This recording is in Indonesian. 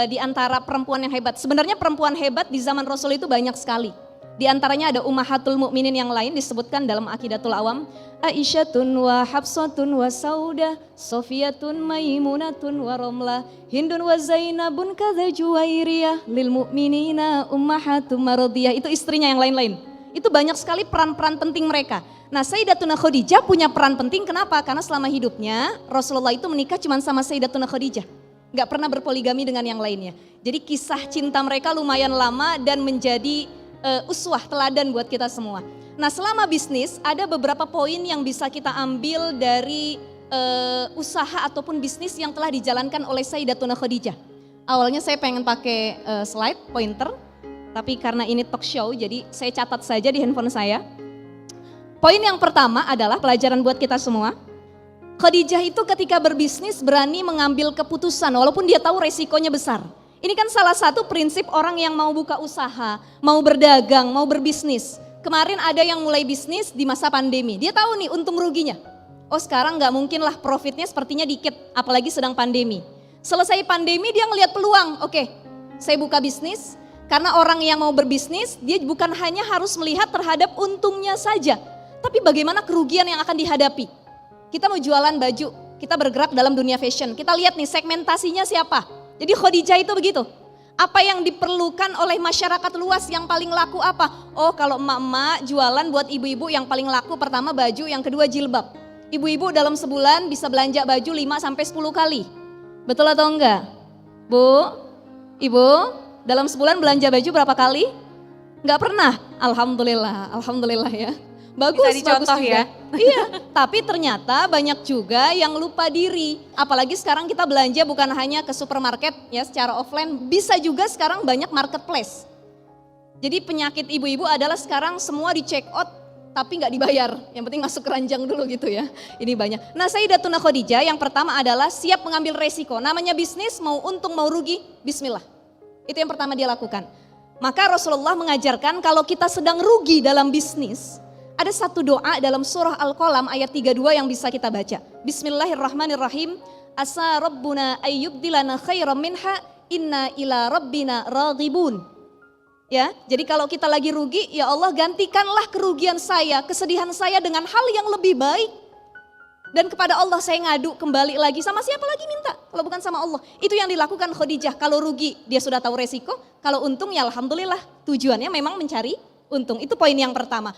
Di antara perempuan yang hebat. Sebenarnya perempuan hebat di zaman Rasul itu banyak sekali. Di antaranya ada Ummahatul Mukminin yang lain disebutkan dalam Aqidatul Awam. Aisyatun wa Hafsatun wa Saudah, Sofiyatun Maimunatun wa Romlah, Hindun wa Zainabun kadza Juwairiyah, lil mu'minina ummahatum maradiyah. Itu istrinya yang lain-lain. Itu banyak sekali peran-peran penting mereka. Nah, Sayyidatuna Khadijah punya peran penting, kenapa? Karena selama hidupnya Rasulullah itu menikah cuma sama Sayyidatuna Khadijah. Gak pernah berpoligami dengan yang lainnya. Jadi kisah cinta mereka lumayan lama dan menjadi uswah, teladan buat kita semua. Nah, selama bisnis ada beberapa poin yang bisa kita ambil dari usaha ataupun bisnis yang telah dijalankan oleh Sayyidatuna Khadijah. Awalnya saya pengen pakai slide, pointer, tapi karena ini talk show jadi saya catat saja di handphone saya. Poin yang pertama adalah pelajaran buat kita semua. Khadijah itu ketika berbisnis berani mengambil keputusan walaupun dia tahu resikonya besar. Ini kan salah satu prinsip orang yang mau buka usaha, mau berdagang, mau berbisnis. Kemarin ada yang mulai bisnis di masa pandemi, dia tahu nih untung ruginya. Oh sekarang gak mungkin lah profitnya sepertinya dikit, apalagi sedang pandemi. Selesai pandemi dia ngelihat peluang, oke, saya buka bisnis. Karena orang yang mau berbisnis dia bukan hanya harus melihat terhadap untungnya saja, tapi bagaimana kerugian yang akan dihadapi. Kita mau jualan baju, kita bergerak dalam dunia fashion. Kita lihat nih segmentasinya siapa. Jadi Khadijah itu begitu. Apa yang diperlukan oleh masyarakat luas yang paling laku apa? Oh kalau emak-emak jualan buat ibu-ibu yang paling laku pertama baju, yang kedua jilbab. Ibu-ibu dalam sebulan bisa belanja baju 5-10 kali. Betul atau enggak? Bu, ibu dalam sebulan belanja baju berapa kali? Enggak pernah. Alhamdulillah, alhamdulillah ya. Bagus, bisa dicontoh bagus ya. Iya, tapi ternyata banyak juga yang lupa diri. Apalagi sekarang kita belanja bukan hanya ke supermarket ya secara offline, bisa juga sekarang banyak marketplace. Jadi penyakit ibu-ibu adalah sekarang semua di check out tapi nggak dibayar. Yang penting masuk keranjang dulu gitu ya. Ini banyak. Nah, Sayyidatuna Khadijah yang pertama adalah siap mengambil resiko. Namanya bisnis, mau untung mau rugi, bismillah. Itu yang pertama dia lakukan. Maka Rasulullah mengajarkan kalau kita sedang rugi dalam bisnis, ada satu doa dalam surah Al-Qalam ayat 32 yang bisa kita baca. Bismillahirrahmanirrahim. Asa rabbuna ayyubdilana khairan minha inna ila rabbina raghibun. Ya, jadi kalau kita lagi rugi, ya Allah gantikanlah kerugian saya, kesedihan saya dengan hal yang lebih baik. Dan kepada Allah saya ngadu kembali lagi, sama siapa lagi minta kalau bukan sama Allah. Itu yang dilakukan Khadijah. Kalau rugi dia sudah tahu resiko, kalau untung ya alhamdulillah, tujuannya memang mencari untung. Itu poin yang pertama.